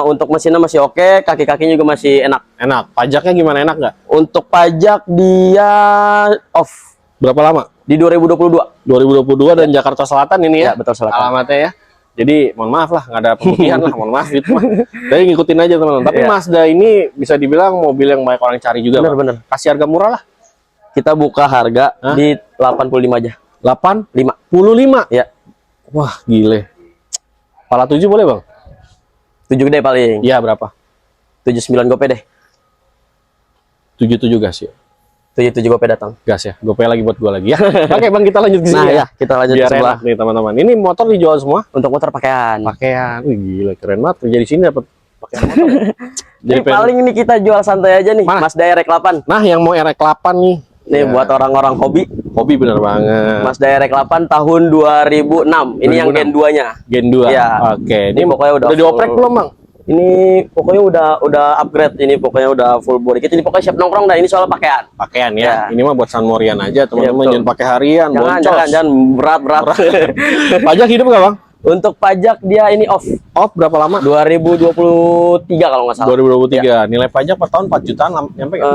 Untuk mesinnya masih oke, kaki-kakinya juga masih enak. Enak. Pajaknya gimana, enak nggak? Untuk pajak dia off Berapa lama? di 2022. 2022 dan Jakarta Selatan ini ya? Ya, betul, Selatan. Alamatnya ya. Jadi mohon maaf lah, nggak ada pemutihan lah, mohon maaf gitu mah. Jadi ngikutin aja teman-teman. Tapi Iya. Mazda ini bisa dibilang mobil yang banyak orang cari juga. Bang. Bener. Kasih harga murah lah. Kita buka harga di 85 aja. 85. 5. Ya. Wah, gile. Pala 7 boleh, Bang? 7 gede paling. Iya, berapa? 79 gope deh. 77 gas ya. 77 gope datang. Gas ya. Gope lagi buat gua lagi ya. Oke, Bang, kita lanjut ke Nah, sini ya, kita lanjut Biar ke sebelah. enak nih, teman-teman. Ini motor dijual semua? Untuk motor pakaian. Pakaian. Wih, gila, keren banget. Kerja di sini dapat pakaian motor. Ya? Jadi paling ini kita jual santai aja nih. Mana? Mazda RX-8. Nah, yang mau RX-8 nih. Nih Ya. buat orang-orang hobi. Hobi bener banget. Mazda RX-8 tahun 2006. Ini yang 2006. Gen 2-nya. Gen 2. Iya. Oke. Ini pokoknya udah dioprek full. belum, Bang? Ini pokoknya udah upgrade. Ini pokoknya udah full body. Kita ini pokoknya siap nongkrong dah. Ini soal pakaian. Pakaian ya. Ya. Ini mah buat San Morian aja, teman-teman. betul. Jangan pakai harian, boncos. Jangan berat. Pajak hidup nggak, Bang? Untuk pajak dia ini off Off berapa lama? 2023 kalau nggak salah. 2023. Nilai pajak per tahun 4 jutaan, nyampe nggak?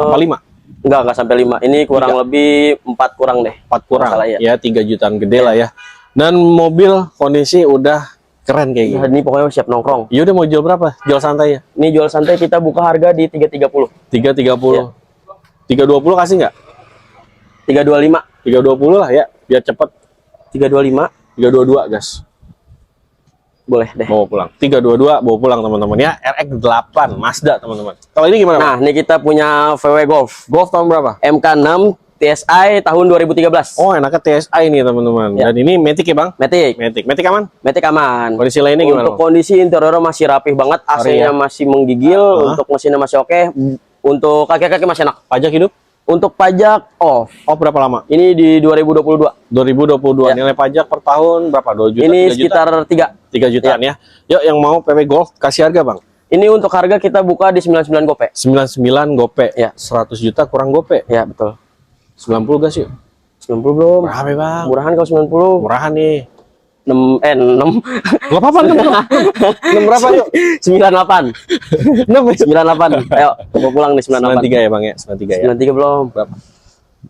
Apa 5? Enggak sampai 5. Ini kurang lebih 4 kurang deh. 4 kurang. Masalah, Ya, 3 jutaan gede lah ya. Dan mobil kondisi udah keren kayak gini. Nah, ini pokoknya siap nongkrong. Ya udah mau jual berapa? Jual santai ya? Ini jual santai kita buka harga di 330. 330. 320 kasih nggak? 325. 320 lah ya, biar cepet. 325 322 gas. boleh deh. Bawa pulang. 322 bawa pulang teman-teman ya. RX-8 Mazda teman-teman. Kalau ini gimana, Bang? Nah, ini kita punya VW Golf Golf tahun berapa? MK6 TSI tahun 2013. Oh, enaknya TSI nih teman-teman. Ya. Dan ini Matic ya, Bang? Matic. Matic aman? Matic aman. Kondisi lainnya gimana, Untuk Bang? kondisi interiornya masih rapih banget, AC-nya ya? masih menggigil, untuk mesinnya masih oke, untuk kaki-kaki masih enak. Pajak hidup? Untuk pajak off. Oh, berapa lama? Ini di 2022. 2022. Ya. Nilai pajak per tahun berapa? 2 juta? Ini 3 juta? sekitar 3. 3 jutaan ya. Yuk, yang mau PW Golf kasih harga, Bang. Ini untuk harga kita buka di 99 gope. 99 gope. Ya. 100 juta kurang gope. Ya, betul. 90 gas yuk. 90 belum. Berapa, Bang? Murahan kalau 90. Murahan nih. 6 Gak apa-apa, 6 berapa yuk? 98. 98. Ayo, mau pulang nih 98. 93 ya, Bang ya? 93 ya. 93 belum. Berapa?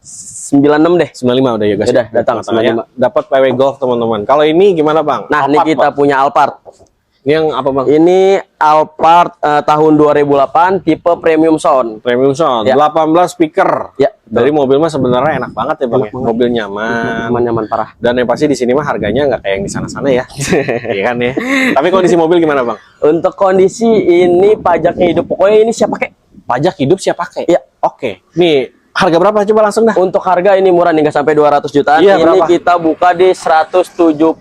96 deh. 95 udah ya, guys. Udah, datang, Tengah-tengahnya. 95. Dapat PW Golf, teman-teman. Kalau ini gimana, Bang? Nah, ini Alphard, kita Bang. punya Alphard. Ini yang apa, Bang? Ini Alphard tahun 2008 tipe premium sound. Premium sound, Ya. 18 speaker. Ya, Dari mobil mah sebenarnya enak banget ya, Bang. Enak Ya. banget. Mobil nyaman. Nyaman parah. Dan yang pasti di sini mah harganya nggak kayak yang di sana-sana ya. Iya kan ya. Tapi kondisi mobil gimana, Bang? Untuk kondisi ini pajaknya hidup. Pokoknya ini siap pakai. Pajak hidup siap pakai. Iya. Oke. Nih, harga berapa coba langsung dah? Untuk harga ini murah nih, nggak sampai 200 jutaan. Iya, Ini berapa? kita buka di 179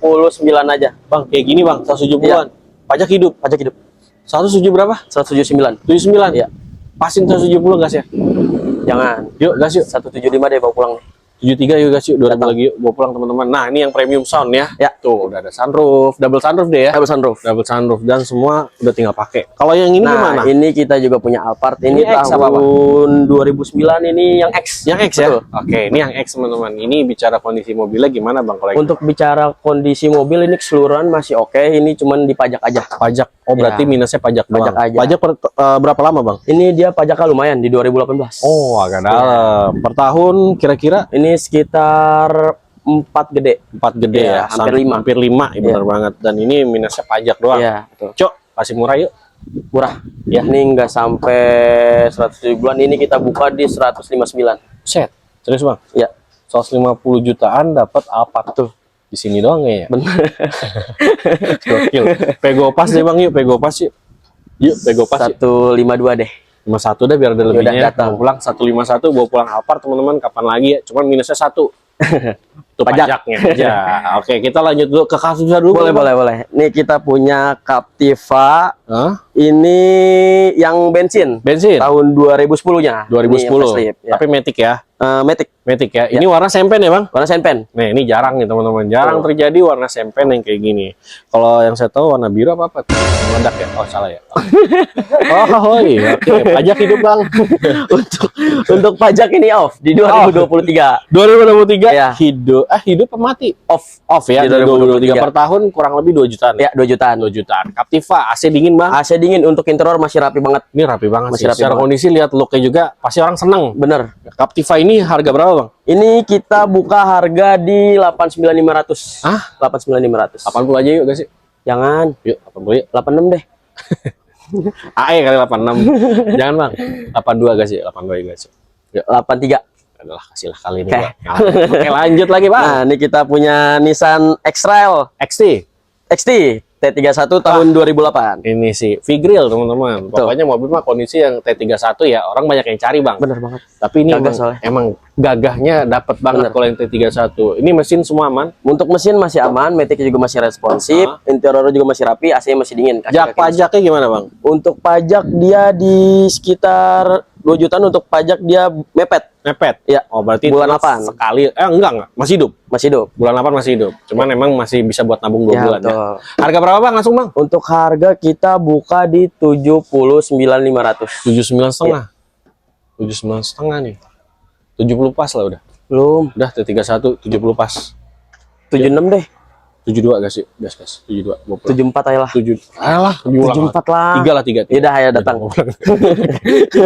aja. Bang, kayak gini, Bang, 170-an. Iya. Pajak hidup. Pajak hidup 107 berapa? 179. 79. Iya. Pasin 170 gas ya. Jangan. Yuk, gas yuk. 175 deh bawa pulang nih. 73 yuk gas yuk. 2000 Datang. lagi yuk. Bawa pulang teman-teman. Nah, ini yang premium sound ya. Ya. Tuh, udah ada sunroof, double sunroof deh ya. Double sunroof. Double sunroof dan semua udah tinggal pakai. Kalau yang ini Nah, gimana? ini kita juga punya Alphard. Ini Ini X apa, Bang? tahun 2009, ini yang X. Yang X ya? Betul. Oke, ini yang X teman-teman. Ini bicara kondisi mobilnya gimana, Bang? Kalau yang Untuk bicara kondisi mobil ini keseluruhan masih oke. Ini cuman dipajak aja. pajak, oh berarti Ya. minusnya pajak doang. Pajak aja. Pajak berapa lama, Bang? Ini dia pajaknya lumayan di 2018. Oh, agak dalam. Per tahun kira-kira Ini sekitar 4 gede. 4 gede Iya, ya. hampir 5. Hampir 5, ya, benar banget. Dan ini minusnya pajak doang. Iya, betul. Cok, kasih murah yuk. Murah. Ya, ini nggak sampai 107 bulan. Ini kita buka di 159. Set. Serius, Bang? Ya, 150 jutaan dapat apa tuh? Di sini doang ya. benar. Gokil. Pego pas deh, Bang, yuk. Pego pas yuk. Yuk, pego pas yuk. 152 deh. 51 dah biar ada lebihnya. datang. Bawa pulang 151 bawa pulang Alphard teman-teman, kapan lagi ya? Cuman minusnya 1. Itu Pajak. pajaknya aja. Oke, kita lanjut dulu ke Captiva dulu. Boleh, Bang. boleh, boleh. Ini kita punya Captiva. Hah? Ini yang bensin. Bensin. Tahun 2010-nya. 2010. Ini facelift, ya. Tapi Matic ya. Matic. Matic ya. Ya. Ini warna sempen ya, Bang? Warna senpen. Nah, ini jarang nih teman-teman. Jarang Betul. terjadi warna sempen yang kayak gini. Kalau yang saya tahu warna biru apa? Meledak ya? Oh, salah ya. Oh, iya. Oke, pajak hidup, Bang. Untuk pajak ini off di 2023. 2023 Ya. hidup apa mati? Off. Off ya. Di 2023 2023. per tahun kurang lebih 2 jutaan. Ya, 2 jutaan. 2 jutaan. Captiva AC dingin, Bang. AC dingin, untuk interior masih rapi banget. Ini rapi banget Masih sih. rapi Secara banget. kondisi lihat looknya juga pasti orang seneng. Bener. Captiva ini harga berapa, Bang? Ini kita buka harga di 89.500. Hah? 89.500. 80 aja yuk, guys. Jangan. Yuk, 80 yuk. 86 deh. AE kali 86. Jangan, Bang. 82 guys ya, 82 ya, guys. Yuk. 83. Adalah kasihlah kali ini. Bang. Oke, lanjut lagi, Bang. Nah, ini kita punya Nissan X-Trail XT. T31 tahun 2008. Ini sih V-Grill, teman-teman. Pokoknya mobil mah kondisi yang T31 ya, orang banyak yang cari, Bang. Bener banget. Tapi ini Gagah emang, soalnya. emang gagahnya dapat banget Bener. kalau yang T31. Ini mesin semua aman. Untuk mesin masih aman, matic juga masih responsif, interior juga masih rapi, AC-nya masih dingin. Pajaknya gimana, Bang? Untuk pajak dia di sekitar 2 jutaan, untuk pajak dia mepet. Mepet. Ya. Oh, berarti Bulan itu 8. sekali. Enggak, masih hidup. Masih hidup. Bulan 8 masih hidup. Cuman emang masih bisa buat nabung 2 Ya, bulan ya. betul. Harga berapa, Bang? Langsung, Bang. Untuk harga kita buka di 79.500. 79,5. 79,5 nih. 70 pas lah udah. Belum. Udah T31 70 pas. 76 deh. 72 gas sih. Gas. 72. Gua pulang. 74 aja lah. 7. Alah, diulang. 74 lah. 3 lah 3. Yaudah, ayo datang.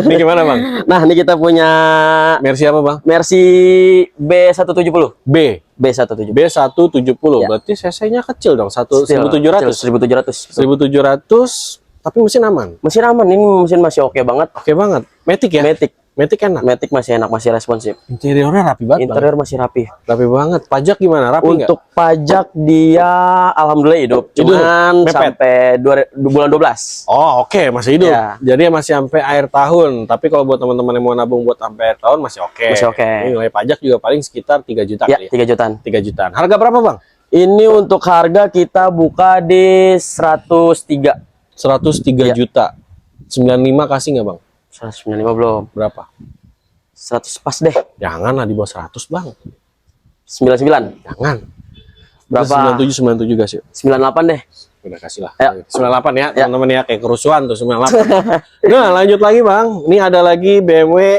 Ini gimana, Bang? Nah, ini kita punya Mercy apa, Bang? Mercy B170. B170. B170. Ya. Berarti cc-nya kecil dong. 1700. 1700. 1700 tapi mesin aman. Mesin aman, ini mesin masih oke banget. Oke banget. Matic ya? Matic enak. Matic masih enak, masih responsif. Interiornya rapi banget. Interior masih rapi. Rapi banget. Pajak gimana? Rapi nggak? Untuk pajak dia alhamdulillah hidup. Cuman mepet. sampai bulan 12. Oh, oke, masih hidup. Ya. Jadi masih sampai akhir tahun. Tapi kalau buat teman-teman yang mau nabung buat sampai akhir tahun masih oke. Masih oke. Ini nilai pajak juga paling sekitar 3 juta Ya, kali ya. 3 jutaan. 3 jutaan. Harga berapa, Bang? Ini untuk harga kita buka di 103. 103 Ya. juta. 95 kasih nggak, Bang? 195 belum. Berapa? 100 pas deh. Jangan lah di bawah 100, Bang. 99. Jangan. Berapa? 97 kasih. 98 deh. Udah kasih lah. Ya. 98 ya, Ya. teman-teman ya, kayak kerusuhan tuh 98. Nah, lanjut lagi, Bang. Ini ada lagi BMW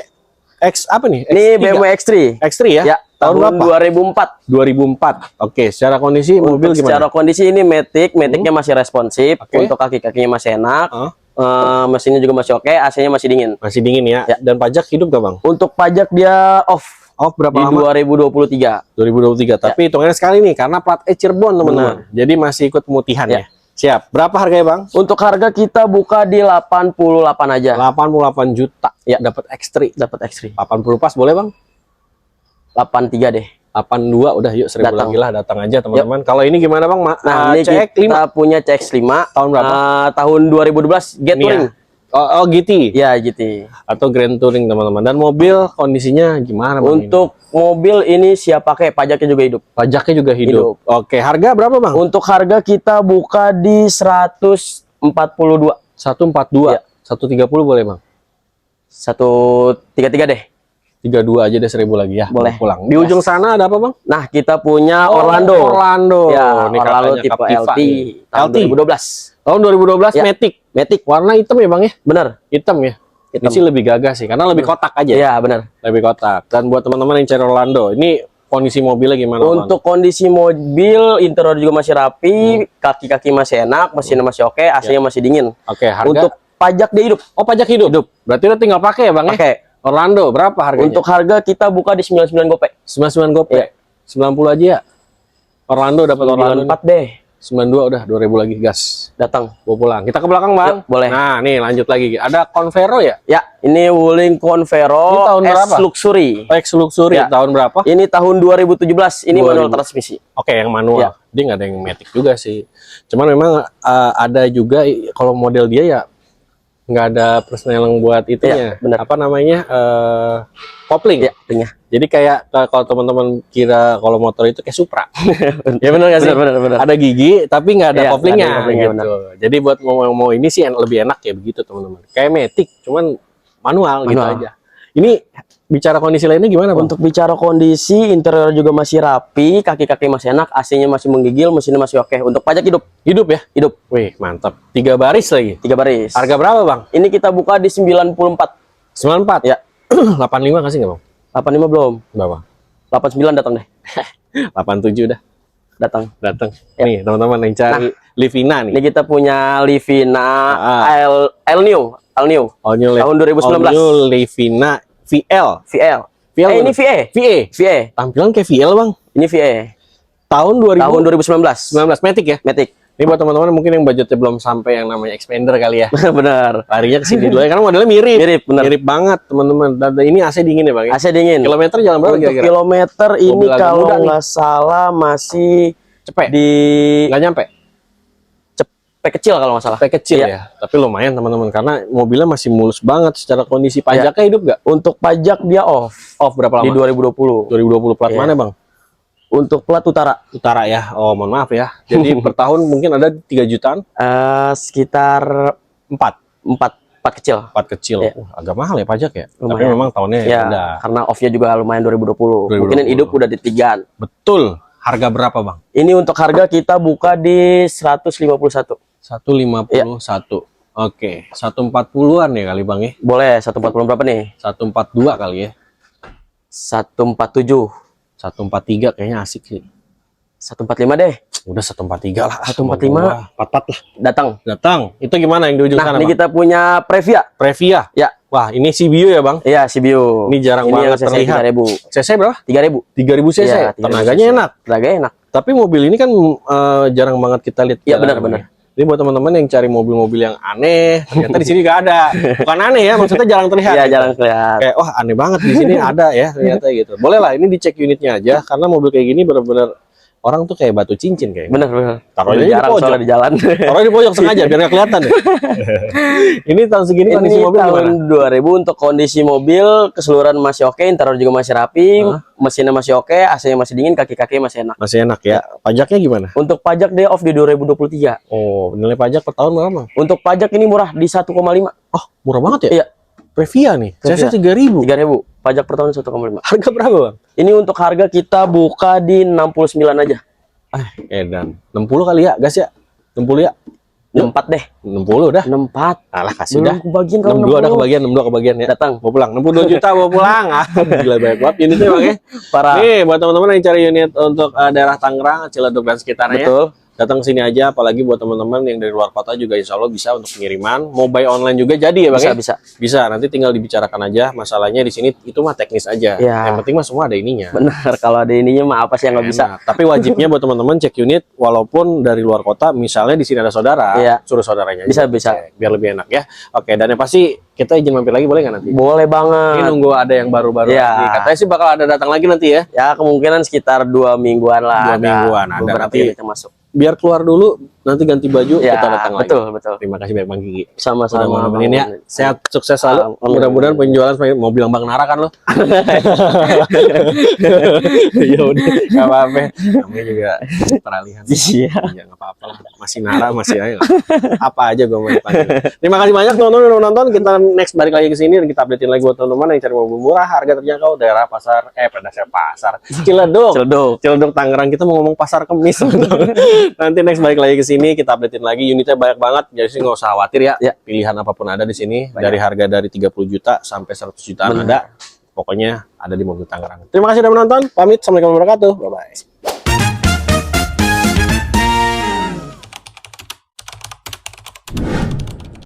X apa nih? Ini X3. BMW X3. X3 ya? Ya, Tahun tahun berapa? 2004. 2004. Oke, secara kondisi mobil Untuk gimana? secara kondisi ini Matic-nya masih responsif. Oke. Untuk kaki-kakinya masih enak. Hah? Mesinnya juga masih oke, AC-nya masih dingin. Masih dingin ya. Ya. Dan pajak hidup gak, Bang? Untuk pajak dia off Off berapa di lama? 2023. 2023. Tapi hitungannya sekali nih karena plat E Cirebon, teman-teman. Jadi masih ikut pemutihan ya. Siap. Berapa harganya, Bang? Untuk harga kita buka di 88 aja. 88 juta. Ya. Dapat X3. Dapat X3. 80 pas boleh, Bang? 83 deh. 82 udah, yuk 1000 Datang. lagi lah, datang aja teman-teman. Kalau ini gimana, Bang? Nah, ini CX-5 kita punya CX-5 tahun berapa? Tahun 2012 Get Ini ya? Touring. Oh, GT Ya, GT. atau Grand Touring, teman-teman. Dan mobil kondisinya gimana, Bang? Untuk mobil ini siap pakai, pajaknya juga hidup. ini? Pajaknya juga hidup. Oke, harga berapa, Bang? Untuk harga kita buka di 142. 142. Ya. 130 boleh, Bang? 133 deh. 32 aja deh, 1000 lagi ya. Boleh. Pulang. Di ujung sana ada apa, Bang? Nah, kita punya Oh, Orlando. Orlando. Ya, Ini Orlando katanya tipe Captiva LT nih. tahun LT. 2012. Tahun 2012 Ya. Matic. Matic, Warna hitam ya, Bang ya? bener. Hitam ya. Ini Hitam. sih lebih gagah sih karena lebih kotak aja. Iya, bener. Lebih kotak. Dan buat teman-teman yang cari Orlando, ini kondisi mobilnya gimana, Bang? Untuk kondisi mobil, interior juga masih rapi, kaki-kaki masih enak, mesinnya masih oke, AC-nya masih dingin. Oke, harga. Untuk pajak dia hidup. Oh, pajak hidup. Berarti udah tinggal pakai ya, Bang ya? Pakai. Orlando berapa harganya? Untuk harga kita buka di 99 gope. 99 gope. Iya. 90 aja ya. Orlando dapat Orlando. 94 deh. 92 udah 2000 lagi gas. Datang. Bawa pulang. Kita ke belakang, Bang. Yuk, boleh. Nah, nih lanjut lagi. Ada Convero ya? Ya, ini Wuling Convero Ini tahun berapa? S Luxury. X Luxury Ya. tahun berapa? Ini tahun 2017. Ini 2000. manual transmisi. Oke, yang manual. Ya. Dia nggak ada yang matic juga sih. Cuman memang ada juga kalau model dia ya nggak ada persneling buat itunya. Iya, benar. Apa namanya? Kopling. Ya, tengah. Jadi kayak kalau teman-teman kira kalau motor itu kayak Supra. Ya benar nggak sih? Benar. Ada gigi tapi nggak ada Iya, koplingnya, nggak ada koplingnya, gitu. Jadi buat mau ini sih lebih enak ya begitu, teman-teman. Kayak matic, cuman manual gitu Manual. aja. Ini bicara kondisi lainnya gimana, Bang? Untuk bicara kondisi, interior juga masih rapi, kaki-kaki masih enak, AC-nya masih menggigil, mesinnya masih oke. Untuk pajak hidup, Hidup ya? hidup. Wih, mantap. 3 baris lagi. 3 baris. Harga berapa, Bang? Ini kita buka di 94. 94 Ya. 85 kasih nggak, Bang? 85 belum. Berapa? 89 datang deh. 87 dah. Datang. Datang. Ya. Nih, teman-teman yang cari Livina nih. Ini kita punya Livina L New. All new Tahun 2019. All new Livina VL. VL. VL Ini VE. VE. VE. Tampilan kayak VL, Bang. Ini VE. Tahun 2000. Tahun 2019. 19 Matic ya? Matic. Ini buat teman-teman mungkin yang budgetnya belum sampai yang namanya expander kali ya. Benar. Larinya ke sini dulu ya, karena modelnya mirip. Mirip, benar. Mirip banget teman-teman. Dan ini AC dingin ya Bang ya? AC dingin. Kilometer jalan berapa Untuk kira-kira? kilometer ini Mobil agak kalau muda nih. nggak salah masih Cepet? di Nggak nyampe? cepet kecil kalau nggak salah. Cepet kecil Iya. ya? Tapi lumayan teman-teman, karena mobilnya masih mulus banget secara kondisi. Pajaknya hidup nggak? Untuk pajak dia off Off berapa di lama? 2020. 2020 plat Iya. mana Bang? Untuk plat utara Utara ya? Oh mohon maaf ya. Jadi per tahun mungkin ada 3 jutaan? sekitar 4? 4 kecil. 4 kecil. Iya. Agak mahal ya pajak ya? Tapi Lumayan. memang tahunnya Ya, udah. karena off-nya juga lumayan 2020. Mungkin 2020. hidup udah di 3-an. Betul. Harga berapa Bang? Ini untuk harga kita buka di 151. 151. Oke, 140-an ya kali Bang ya? Boleh 140 berapa nih? 142 kali ya? 147. 143 kayaknya asik sih. 145 deh. Udah 143 lah. 145. 44 lah. Datang. Datang. Itu gimana yang di ujung Nah, sana ini Bang? kita punya Previa. Previa. Ya. Wah, ini CBU ya Bang? Iya, CBU. Ini jarang banget yang CC terlihat. 3000. CC berapa? 3000. 3000 cc. Iya, 3000 Tenaganya cc. enak. Tenaganya enak. Tapi mobil ini kan jarang banget kita lihat. Iya, jalan, benar-benar. Bang ya. Jadi buat teman-teman yang cari mobil-mobil yang aneh, ternyata di sini nggak ada. Bukan aneh ya, maksudnya jarang terlihat. Iya, gitu. jarang kelihatan. Kayak wah aneh banget di sini ada ya ternyata gitu. Boleh lah ini dicek unitnya aja karena mobil kayak gini bener-bener orang tuh kayak batu cincin kayak. Bener, bener. Taruh aja di Jarang pojok. soalnya di jalan. Taruh di pojok sengaja biar nggak kelihatan ya. Ini tahun segini kondisi Ini mobil tahun gimana? 2000 untuk kondisi mobil keseluruhan masih oke, interior juga masih rapi, mesinnya masih oke, AC-nya masih dingin, kaki-kakinya masih enak. Masih enak ya. Pajaknya gimana? Untuk pajak dia off di 2023. Oh, nilai pajak per tahun berapa? Bang? Untuk pajak ini murah di 1,5. Oh, murah banget ya? Iya, Previa nih. Previa. CC 3.000. 3.000. Pajak per tahun 1,5. Harga berapa, Bang? Ini untuk harga kita buka di 69 aja. Edan. 60 kali ya, gas ya? 60 ya? 64 deh. 60 udah. 64. Alah kasih Belum dah. kebagian kalau 62 ada 60. kebagian, 62 kebagian ya. Datang. Mau pulang. 62 juta mau pulang. Ah, gila banyak banget unitnya Bang ya. Parah. Nih, buat teman-teman yang cari unit untuk daerah Tangerang, Ciledug dan sekitarnya. Betul. Datang ke sini aja, apalagi buat teman-teman yang dari luar kota juga insya Allah bisa untuk pengiriman. Mau buy online juga jadi ya Bang Bisa, ya? bisa. Bisa, nanti tinggal dibicarakan aja. Masalahnya di sini itu mah teknis aja. Ya. Yang penting mah semua ada ininya. Benar, kalau ada ininya mah apa sih yang nggak bisa? Enak. Tapi wajibnya buat teman-teman cek unit walaupun dari luar kota, misalnya di sini ada saudara, Iya. suruh saudaranya Bisa, aja bisa. cek, biar lebih enak ya. Oke, dan yang pasti kita izin mampir lagi boleh nggak nanti? Boleh Ini banget. nunggu ada yang baru-baru Iya. lagi. Katanya sih bakal ada datang lagi nanti ya. Ya, kemungkinan sekitar 2 mingguan lah. 2 mingguan ada. Beberapa Nanti unit yang masuk. biar keluar dulu, nanti ganti baju, Ya, kita datang lagi. betul, betul. Terima kasih banyak Bang Gigi. Udah Sama-sama. mau nemenin ya. Sehat, sukses selalu. Amin. Mudah-mudahan penjualan semakin mau bilang Bang Nara kan lo. Ya udah, nggak apa-apa. Namanya juga peralihan. Iya. Ya nggak apa-apa lah. Masih Nara, masih aja. Apa aja gue mau dipanggil. Terima kasih banyak teman-teman udah menonton. Kita next balik lagi ke sini dan kita updatein lagi buat teman-teman yang cari mobil murah, harga terjangkau, daerah pasar, pasar. Ciledug. Ciledug Tangerang. Kita mau ngomong pasar Kemis. Nanti next balik lagi ke sini kita updatein lagi, unitnya banyak banget, jadi sih nggak usah khawatir ya. Ya. Pilihan apapun ada di sini, Banyak. dari harga dari 30 juta sampai 100 jutaan Benar. ada. Pokoknya ada di mobil Tangerang. Terima kasih sudah menonton. Pamit. Assalamualaikum warahmatullahi wabarakatuh. Bye bye.